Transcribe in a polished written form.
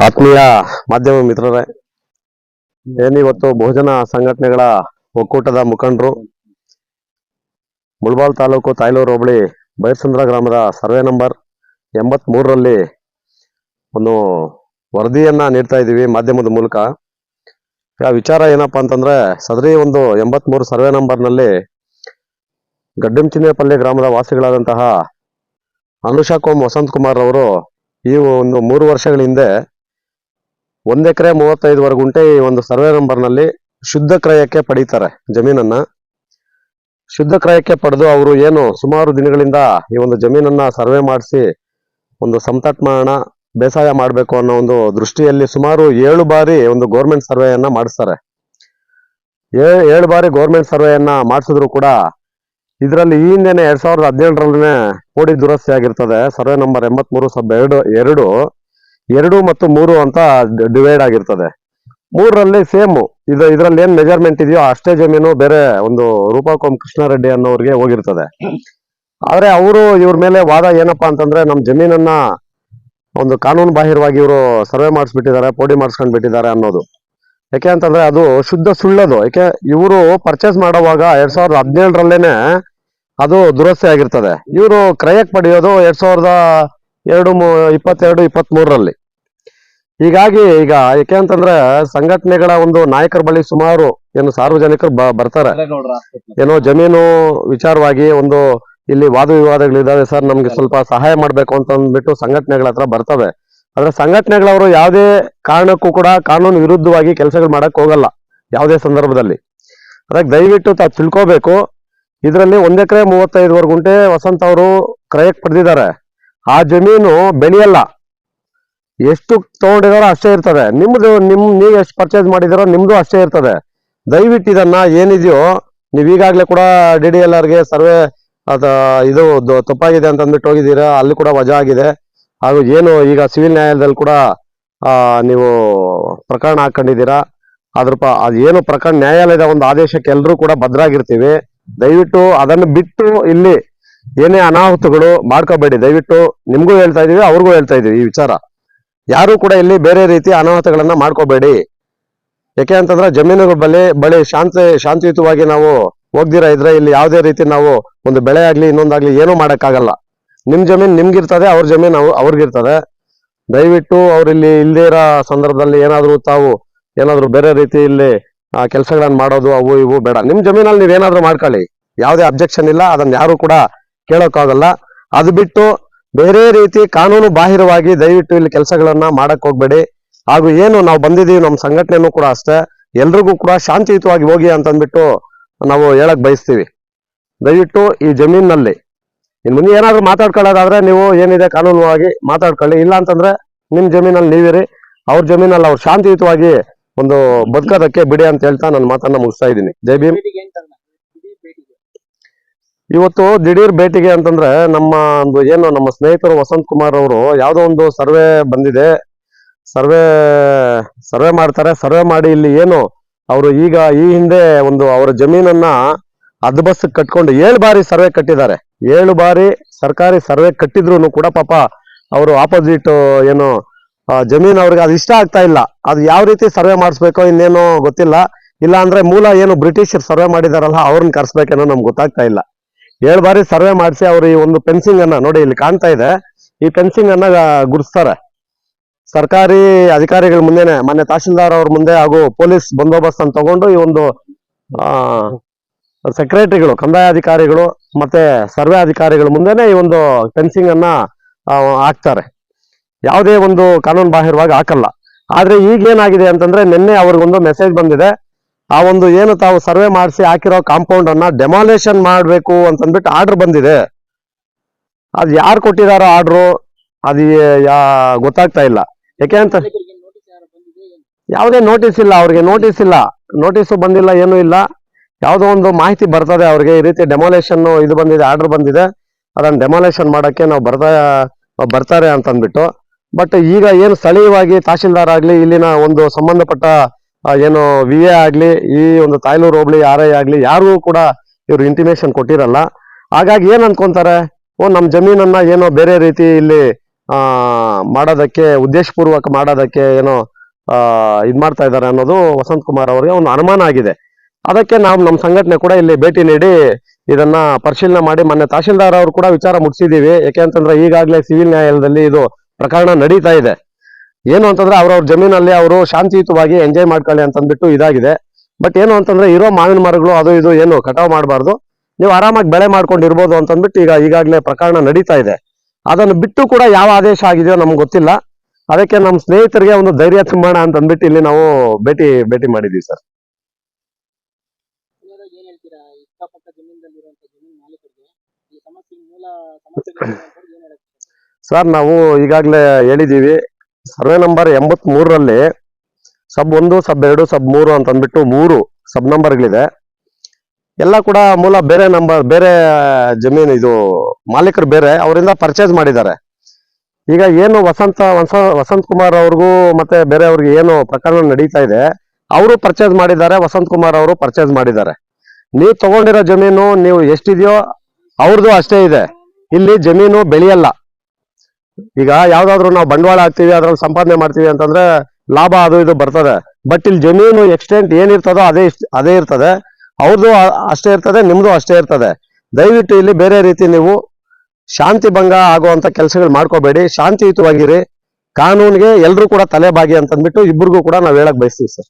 ಆತ್ಮೀಯ ಮಾಧ್ಯಮ ಮಿತ್ರರೇ, ಏನಿವತ್ತು ಬಹುಜನ ಸಂಘಟನೆಗಳ ಒಕ್ಕೂಟದ ಮುಖಂಡರು ಮುಳಬಾಲ್ ತಾಲೂಕು ತಾಯ್ಲೂರು ಹೋಬಳಿ ಬೈರ್ಸಂದ್ರ ಗ್ರಾಮದ ಸರ್ವೆ ನಂಬರ್ 83ರಲ್ಲಿ ಒಂದು ವರದಿಯನ್ನ ನೀಡ್ತಾ ಇದ್ದೀವಿ ಮಾಧ್ಯಮದ ಮೂಲಕ. ಆ ವಿಚಾರ ಏನಪ್ಪಾ ಅಂತಂದ್ರೆ, ಸದರಿ ಒಂದು 83 ಸರ್ವೆ ನಂಬರ್ನಲ್ಲಿ ಗಡ್ಡಂಚಿನೇಪಲ್ಲಿ ಗ್ರಾಮದ ವಾಸಿಗಳಾದಂತಹ ಅನುಷಾಕೋಮ್ ವಸಂತ್ ಕುಮಾರ್ ಅವರು ಈ ಒಂದು 3 ವರ್ಷಗಳ ಹಿಂದೆ 1 ಎಕರೆ 35 ಗುಂಟೆ ಈ ಒಂದು ಸರ್ವೆ ನಂಬರ್ನಲ್ಲಿ ಶುದ್ಧ ಕ್ರಯಕ್ಕೆ ಪಡೀತಾರೆ. ಜಮೀನನ್ನ ಶುದ್ಧ ಕ್ರಯಕ್ಕೆ ಪಡೆದು ಅವರು ಏನು ಸುಮಾರು ದಿನಗಳಿಂದ ಈ ಒಂದು ಜಮೀನನ್ನ ಸರ್ವೆ ಮಾಡಿಸಿ ಒಂದು ಸಮತಟ್ಮಾನ ಬೇಸಾಯ ಮಾಡಬೇಕು ಅನ್ನೋ ಒಂದು ದೃಷ್ಟಿಯಲ್ಲಿ ಸುಮಾರು 7 ಬಾರಿ ಒಂದು ಗೌರ್ಮೆಂಟ್ ಸರ್ವೆಯನ್ನ ಮಾಡಿಸ್ತಾರೆ. 7 ಬಾರಿ ಗೌರ್ಮೆಂಟ್ ಸರ್ವೆಯನ್ನ ಮಾಡಿಸಿದ್ರು ಕೂಡ ಇದರಲ್ಲಿ ಈ ಹಿಂದೆನೆ 2017ರಲ್ಲೇ ಕೋಡಿ ದುರಸ್ತಿ ಆಗಿರ್ತದೆ. ಸರ್ವೆ ನಂಬರ್ 83/2 2 ಮತ್ತು 3 ಅಂತ ಡಿವೈಡ್ ಆಗಿರ್ತದೆ. 3ರಲ್ಲಿ ಸೇಮ್ ಇದರಲ್ಲಿ ಏನ್ ಮೆಜರ್ಮೆಂಟ್ ಇದೆಯೋ ಅಷ್ಟೇ ಜಮೀನು ಬೇರೆ ಒಂದು ರೂಪಾಕೋಮ್ ಕೃಷ್ಣಾರೆಡ್ಡಿ ಅನ್ನೋರಿಗೆ ಹೋಗಿರ್ತದೆ. ಆದ್ರೆ ಅವರು ಇವ್ರ ಮೇಲೆ ವಾದ ಏನಪ್ಪಾ ಅಂತಂದ್ರೆ, ನಮ್ ಜಮೀನನ್ನ ಒಂದು ಕಾನೂನು ಬಾಹಿರವಾಗಿ ಇವರು ಸರ್ವೆ ಮಾಡಿಸ್ಬಿಟ್ಟಿದ್ದಾರೆ, ಪೋಡಿ ಮಾಡಿಸ್ಕೊಂಡ್ ಬಿಟ್ಟಿದ್ದಾರೆ ಅನ್ನೋದು. ಯಾಕೆ ಅಂತಂದ್ರೆ ಅದು ಶುದ್ಧ ಸುಳ್ಳದು. ಯಾಕೆ ಇವರು ಪರ್ಚೇಸ್ ಮಾಡುವಾಗ 2017ರಲ್ಲೇನೆ ಅದು ದುರಸ್ತಿ ಆಗಿರ್ತದೆ. ಇವರು ಕ್ರಯಕ್ಕೆ ಪಡೆಯೋದು 2022-23ರಲ್ಲಿ. ಹೀಗಾಗಿ ಈಗ ಯಾಕೆ ಅಂತಂದ್ರೆ ಸಂಘಟನೆಗಳ ಒಂದು ನಾಯಕರ ಬಳಿ ಸುಮಾರು ಏನು ಸಾರ್ವಜನಿಕರು ಬರ್ತಾರೆ, ಏನೋ ಜಮೀನು ವಿಚಾರವಾಗಿ ಒಂದು ಇಲ್ಲಿ ವಾದ ವಿವಾದಗಳಿದಾವೆ ಸರ್, ನಮ್ಗೆ ಸ್ವಲ್ಪ ಸಹಾಯ ಮಾಡ್ಬೇಕು ಅಂತ ಅಂದ್ಬಿಟ್ಟು ಸಂಘಟನೆಗಳ ಹತ್ರ ಬರ್ತವೆ. ಆದ್ರೆ ಸಂಘಟನೆಗಳವರು ಯಾವುದೇ ಕಾರಣಕ್ಕೂ ಕೂಡ ಕಾನೂನು ವಿರುದ್ಧವಾಗಿ ಕೆಲಸಗಳು ಮಾಡಕ್ ಹೋಗಲ್ಲ ಯಾವುದೇ ಸಂದರ್ಭದಲ್ಲಿ. ಅದಕ್ಕೆ ದಯವಿಟ್ಟು ತಾವು ತಿಳ್ಕೋಬೇಕು. ಇದರಲ್ಲಿ 1 ಎಕರೆ 35 ಗುಂಟೆ ವಸಂತ್ ಅವರು ಕ್ರಯಕ್ಕೆ ಪಡೆದಿದ್ದಾರೆ. ಆ ಜಮೀನು ಬೆಳೆಯಲ್ಲ, ಎಷ್ಟು ತಗೊಂಡಿದಾರೋ ಅಷ್ಟೇ ಇರ್ತದೆ. ನೀವು ಎಷ್ಟು ಪರ್ಚೇಸ್ ಮಾಡಿದಾರೋ ನಿಮ್ದು ಅಷ್ಟೇ ಇರ್ತದೆ. ದಯವಿಟ್ಟು ಇದನ್ನ ಏನಿದೆಯೋ ನೀವು ಈಗಾಗಲೇ ಕೂಡ DDLRಗೆ ಸರ್ವೆ ಇದು ತಪ್ಪಾಗಿದೆ ಅಂತ ಅಂದ್ಬಿಟ್ಟು ಹೋಗಿದ್ದೀರಾ, ಅಲ್ಲಿ ಕೂಡ ವಜಾ ಆಗಿದೆ. ಹಾಗೂ ಏನು ಈಗ ಸಿವಿಲ್ ನ್ಯಾಯಾಲಯದಲ್ಲಿ ಕೂಡ ನೀವು ಪ್ರಕರಣ ಹಾಕೊಂಡಿದ್ದೀರಾ. ಅದು ಏನು ಪ್ರಕರಣ ನ್ಯಾಯಾಲಯದ ಒಂದು ಆದೇಶಕ್ಕೆ ಎಲ್ಲರೂ ಕೂಡ ಭದ್ರಾಗಿರ್ತೀವಿ. ದಯವಿಟ್ಟು ಅದನ್ನು ಬಿಟ್ಟು ಇಲ್ಲಿ ಏನೇ ಅನಾಹುತಗಳು ಮಾಡ್ಕೋಬೇಡಿ. ದಯವಿಟ್ಟು ನಿಮ್ಗೂ ಹೇಳ್ತಾ ಇದೀವಿ, ಅವ್ರಿಗೂ ಹೇಳ್ತಾ ಇದೀವಿ. ಈ ವಿಚಾರ ಯಾರು ಕೂಡ ಇಲ್ಲಿ ಬೇರೆ ರೀತಿ ಅನಾಹುತಗಳನ್ನ ಮಾಡ್ಕೋಬೇಡಿ. ಯಾಕೆ ಅಂತಂದ್ರೆ ಜಮೀನುಗಳ ಬಳಿ ಶಾಂತಿಯುತವಾಗಿ ನಾವು ಹೋಗ್ದಿರಾ ಇದ್ರೆ ಇಲ್ಲಿ ಯಾವುದೇ ರೀತಿ ನಾವು ಒಂದು ಬೆಳೆ ಆಗ್ಲಿ ಇನ್ನೊಂದಾಗ್ಲಿ ಏನೂ ಮಾಡಕ್ಕಾಗಲ್ಲ. ನಿಮ್ ಜಮೀನ್ ನಿಮ್ಗಿರ್ತದೆ, ಅವ್ರ ಜಮೀನ್ ಅವ್ರಿಗಿರ್ತದೆ. ದಯವಿಟ್ಟು ಅವ್ರಿಲ್ಲಿ ಇಲ್ದೇ ಇರೋ ಸಂದರ್ಭದಲ್ಲಿ ತಾವು ಏನಾದ್ರು ಬೇರೆ ರೀತಿ ಇಲ್ಲಿ ಕೆಲಸಗಳನ್ನ ಮಾಡೋದು ಅವು ಇವು ಬೇಡ. ನಿಮ್ ಜಮೀನಲ್ಲಿ ನೀವೇನಾದ್ರೂ ಮಾಡ್ಕೊಳ್ಳಿ, ಯಾವುದೇ ಅಬ್ಜೆಕ್ಷನ್ ಇಲ್ಲ, ಅದನ್ನ ಯಾರು ಕೂಡ ಕೇಳೋಕ್ಕಾಗಲ್ಲ. ಅದು ಬಿಟ್ಟು ಬೇರೆ ರೀತಿ ಕಾನೂನು ಬಾಹಿರವಾಗಿ ದಯವಿಟ್ಟು ಇಲ್ಲಿ ಕೆಲಸಗಳನ್ನ ಮಾಡಕ್ ಹೋಗ್ಬೇಡಿ. ಹಾಗೂ ಏನು ನಾವು ಬಂದಿದೀವಿ, ನಮ್ಮ ಸಂಘಟನೆನೂ ಕೂಡ ಅಷ್ಟೇ, ಎಲ್ರಿಗೂ ಕೂಡ ಶಾಂತಿಯುತವಾಗಿ ಹೋಗಿ ಅಂತಂದ್ಬಿಟ್ಟು ನಾವು ಹೇಳಕ್ ಬಯಸ್ತೀವಿ. ದಯವಿಟ್ಟು ಈ ಜಮೀನಲ್ಲಿ ಇನ್ ಮುಂದೆ ಏನಾದ್ರು ಮಾತಾಡ್ಕೊಳ್ಳೋದಾದ್ರೆ ನೀವು ಏನಿದೆ ಕಾನೂನುವಾಗಿ ಮಾತಾಡ್ಕೊಳ್ಳಿ. ಇಲ್ಲ ಅಂತಂದ್ರೆ ನಿಮ್ ಜಮೀನಲ್ಲಿ ನೀವಿರಿ, ಅವ್ರ ಜಮೀನಲ್ಲಿ ಅವ್ರು ಶಾಂತಿಯುತವಾಗಿ ಒಂದು ಬದುಕೋದಕ್ಕೆ ಬಿಡಿ ಅಂತ ಹೇಳ್ತಾ ನನ್ನ ಮಾತನ್ನ ಮುಗಿಸ್ತಾ ಇದ್ದೀನಿ. ಜೈ ಭೀಮ್. ಇವತ್ತು ದಿಢೀರ್ ಭೇಟಿಗೆ ಅಂತಂದ್ರೆ ನಮ್ಮ ಸ್ನೇಹಿತರು ವಸಂತ್ ಕುಮಾರ್ ಅವರು ಯಾವುದೋ ಒಂದು ಸರ್ವೆ ಬಂದಿದೆ, ಸರ್ವೆ ಮಾಡ್ತಾರೆ. ಸರ್ವೆ ಮಾಡಿ ಇಲ್ಲಿ ಏನು ಅವರು ಈಗ ಈ ಹಿಂದೆ ಒಂದು ಅವರ ಜಮೀನನ್ನ ಅದ್ಬಸ್ ಕಟ್ಕೊಂಡು 7 ಬಾರಿ ಸರ್ವೆ ಕಟ್ಟಿದ್ದಾರೆ. 7 ಬಾರಿ ಸರ್ಕಾರಿ ಸರ್ವೆ ಕಟ್ಟಿದ್ರು ಕೂಡ ಪಾಪ ಅವರು ಆಪೋಸಿಟ್ ಏನು ಜಮೀನ್ ಅವ್ರಿಗೆ ಅದು ಇಷ್ಟ ಆಗ್ತಾ ಇಲ್ಲ. ಅದು ಯಾವ ರೀತಿ ಸರ್ವೆ ಮಾಡಿಸ್ಬೇಕೋ ಇನ್ನೇನೋ ಗೊತ್ತಿಲ್ಲ. ಇಲ್ಲ ಅಂದ್ರೆ ಮೂಲ ಏನು ಬ್ರಿಟಿಷರ್ ಸರ್ವೆ ಮಾಡಿದಾರಲ್ಲ ಅವ್ರನ್ನ ಕರ್ಸ್ಬೇಕೇನೋ ನಮ್ಗೆ ಗೊತ್ತಾಗ್ತಾ ಇಲ್ಲ. 7 ಬಾರಿ ಸರ್ವೆ ಮಾಡಿಸಿ ಅವರು ಈ ಒಂದು ಫೆನ್ಸಿಂಗ್ ಅನ್ನ ನೋಡಿ ಇಲ್ಲಿ ಕಾಣ್ತಾ ಇದೆ, ಈ ಫೆನ್ಸಿಂಗ್ ಅನ್ನ ಗುಡಿಸ್ತಾರೆ ಸರ್ಕಾರಿ ಅಧಿಕಾರಿಗಳ ಮುಂದೆನೆ. ಮೊನ್ನೆ ತಹಶೀಲ್ದಾರ್ ಅವ್ರ ಮುಂದೆ ಹಾಗೂ ಪೊಲೀಸ್ ಬಂದೋಬಸ್ತ್ ಅನ್ನು ತಗೊಂಡು ಈ ಒಂದು ಸೆಕ್ರೆಟರಿಗಳು, ಕಂದಾಯ ಅಧಿಕಾರಿಗಳು ಮತ್ತೆ ಸರ್ವೆ ಅಧಿಕಾರಿಗಳ ಮುಂದೆನೆ ಈ ಒಂದು ಫೆನ್ಸಿಂಗ್ ಅನ್ನ ಹಾಕ್ತಾರೆ. ಯಾವುದೇ ಒಂದು ಕಾನೂನು ಬಾಹಿರವಾಗಿ ಹಾಕಲ್ಲ. ಆದ್ರೆ ಈಗ ಏನಾಗಿದೆ ಅಂತಂದ್ರೆ, ನಿನ್ನೆ ಅವ್ರಿಗೊಂದು ಮೆಸೇಜ್ ಬಂದಿದೆ. ಆ ಒಂದು ಏನು ತಾವು ಸರ್ವೆ ಮಾಡಿಸಿ ಹಾಕಿರೋ ಕಾಂಪೌಂಡ್ ಅನ್ನ ಡೆಮಾಲೇಷನ್ ಮಾಡ್ಬೇಕು ಅಂತಂದ್ಬಿಟ್ಟು ಆರ್ಡರ್ ಬಂದಿದೆ. ಅದು ಯಾರು ಕೊಟ್ಟಿದಾರೋ ಆರ್ಡ್ರು ಅದು ಗೊತ್ತಾಗ್ತಾ ಇಲ್ಲ. ಯಾಕೆ ಅಂತ ಯಾವುದೇ ನೋಟಿಸ್ ಇಲ್ಲ, ಅವ್ರಿಗೆ ನೋಟಿಸು ಬಂದಿಲ್ಲ, ಏನೂ ಇಲ್ಲ. ಯಾವುದೋ ಒಂದು ಮಾಹಿತಿ ಬರ್ತದೆ ಅವ್ರಿಗೆ, ಈ ರೀತಿ ಡೆಮಾಲೇಷನ್ ಇದು ಬಂದಿದೆ, ಆರ್ಡರ್ ಬಂದಿದೆ, ಅದನ್ನ ಡೆಮಾಲೇಷನ್ ಮಾಡಕ್ಕೆ ನಾವು ಬರ್ತಾರೆ ಅಂತ ಅಂದ್ಬಿಟ್ಟು. ಬಟ್ ಈಗ ಏನು ಸ್ಥಳೀಯವಾಗಿ ತಹಶೀಲ್ದಾರ್ ಆಗ್ಲಿ, ಇಲ್ಲಿನ ಒಂದು ಸಂಬಂಧಪಟ್ಟ ಏನು VA ಆಗ್ಲಿ, ಈ ಒಂದು ತಾಯ್ಲೂರು ಹೋಬಳಿ RI ಆಗ್ಲಿ, ಯಾರಿಗೂ ಕೂಡ ಇವ್ರು ಇಂಟಿಮೇಷನ್ ಕೊಟ್ಟಿರಲ್ಲ. ಹಾಗಾಗಿ ಏನ್ ಅನ್ಕೊಂತಾರೆ, ನಮ್ ಜಮೀನನ್ನ ಏನೋ ಬೇರೆ ರೀತಿ ಇಲ್ಲಿ ಮಾಡೋದಕ್ಕೆ ಉದ್ದೇಶಪೂರ್ವಕ ಮಾಡೋದಕ್ಕೆ ಏನೋ ಇದ್ ಮಾಡ್ತಾ ಇದ್ದಾರೆ ಅನ್ನೋದು ವಸಂತ್ ಕುಮಾರ್ ಅವರಿಗೆ ಒಂದು ಅನುಮಾನ ಆಗಿದೆ. ಅದಕ್ಕೆ ನಾವು ನಮ್ಮ ಸಂಘಟನೆ ಕೂಡ ಇಲ್ಲಿ ಭೇಟಿ ನೀಡಿ ಇದನ್ನ ಪರಿಶೀಲನೆ ಮಾಡಿ ಮೊನ್ನೆ ತಹಶೀಲ್ದಾರ್ ಅವರು ಕೂಡ ವಿಚಾರ ಮುಟ್ಟಿಸಿದೀವಿ. ಯಾಕೆ ಅಂತಂದ್ರೆ ಈಗಾಗಲೇ ಸಿವಿಲ್ ನ್ಯಾಯಾಲಯದಲ್ಲಿ ಇದು ಪ್ರಕರಣ ನಡೀತಾ ಇದೆ. ಏನು ಅಂತಂದ್ರೆ ಅವ್ರವ್ರ ಜಮೀನಲ್ಲಿ ಅವರು ಶಾಂತಿಯುತವಾಗಿ ಎಂಜಾಯ್ ಮಾಡ್ಕೊಳ್ಳಿ ಅಂತಂದ್ಬಿಟ್ಟು ಇದಾಗಿದೆ. ಬಟ್ ಏನು ಅಂತಂದ್ರೆ ಇರೋ ಮಾವಿನ ಮರಗಳು ಅದು ಇದು ಏನು ಕಟಾವ್ ಮಾಡಬಾರ್ದು, ನೀವು ಆರಾಮಾಗಿ ಬೆಳೆ ಮಾಡ್ಕೊಂಡಿರ್ಬೋದು ಅಂತಂದ್ಬಿಟ್ಟು ಈಗಾಗಲೇ ಪ್ರಕರಣ ನಡೀತಾ ಇದೆ. ಅದನ್ನು ಬಿಟ್ಟು ಕೂಡ ಯಾವ ಆದೇಶ ಆಗಿದೆಯೋ ನಮ್ಗೆ ಗೊತ್ತಿಲ್ಲ. ಅದಕ್ಕೆ ನಮ್ಮ ಸ್ನೇಹಿತರಿಗೆ ಒಂದು ಧೈರ್ಯ ತುಂಬೋಣ ಅಂತ ಅಂದ್ಬಿಟ್ಟು ಇಲ್ಲಿ ನಾವು ಭೇಟಿ ಮಾಡಿದೀವಿ ಸರ್. ಸರ್ ನಾವು ಈಗಾಗಲೇ ಹೇಳಿದೀವಿ, ಸರ್ವೆ ನಂಬರ್ 83ರಲ್ಲಿ ಸಬ್ 1, ಸಬ್ 2, ಸಬ್ 3 ಅಂತ ಅಂದ್ಬಿಟ್ಟು 3 ಸಬ್ ನಂಬರ್ಗಳಿದೆ. ಎಲ್ಲ ಕೂಡ ಮೂಲ ಬೇರೆ ನಂಬರ್, ಬೇರೆ ಜಮೀನು, ಇದು ಮಾಲೀಕರು ಬೇರೆ, ಅವರಿಂದ ಪರ್ಚೇಸ್ ಮಾಡಿದ್ದಾರೆ. ಈಗ ಏನು ವಸಂತ್ ಕುಮಾರ್ ಅವ್ರಿಗೂ ಮತ್ತೆ ಬೇರೆಯವ್ರಿಗೆ ಏನು ಪ್ರಕರಣ ನಡೀತಾ ಇದೆ, ಅವರು ಪರ್ಚೇಸ್ ಮಾಡಿದ್ದಾರೆ, ವಸಂತ್ ಕುಮಾರ್ ಅವರು ಪರ್ಚೇಸ್ ಮಾಡಿದ್ದಾರೆ. ನೀವು ತಗೊಂಡಿರೋ ಜಮೀನು ನೀವು ಎಷ್ಟಿದೆಯೋ ಅವ್ರದ್ದು ಅಷ್ಟೇ ಇದೆ. ಇಲ್ಲಿ ಜಮೀನು ಬೆಳೆಯಲ್ಲ. ಈಗ ಯಾವ್ದಾದ್ರು ನಾವು ಬಂಡವಾಳ ಹಾಕ್ತಿವಿ, ಅದ್ರಲ್ಲಿ ಸಂಪಾದನೆ ಮಾಡ್ತೀವಿ ಅಂತಂದ್ರೆ ಲಾಭ ಅದು ಇದು ಬರ್ತದೆ. ಬಟ್ ಇಲ್ಲಿ ಜಮೀನು ಎಕ್ಸ್ಟೆಂಟ್ ಏನಿರ್ತದೋ ಅದೇ ಇರ್ತದೆ. ಅವ್ರದ್ದು ಅಷ್ಟೇ ಇರ್ತದೆ, ನಿಮ್ದು ಅಷ್ಟೇ ಇರ್ತದೆ. ದಯವಿಟ್ಟು ಇಲ್ಲಿ ಬೇರೆ ರೀತಿ ನೀವು ಶಾಂತಿ ಭಂಗ ಆಗುವಂತ ಕೆಲಸಗಳು ಮಾಡ್ಕೋಬೇಡಿ, ಶಾಂತಿಯುತವಾಗಿರಿ. ಕಾನೂನಿಗೆ ಎಲ್ರೂ ಕೂಡ ತಲೆಬಾಗಿ ಅಂತಂದ್ಬಿಟ್ಟು ಇಬ್ಬರಿಗೂ ಕೂಡ ನಾವು ಹೇಳಕ್ ಬಯಸ್ತೀವಿ ಸರ್.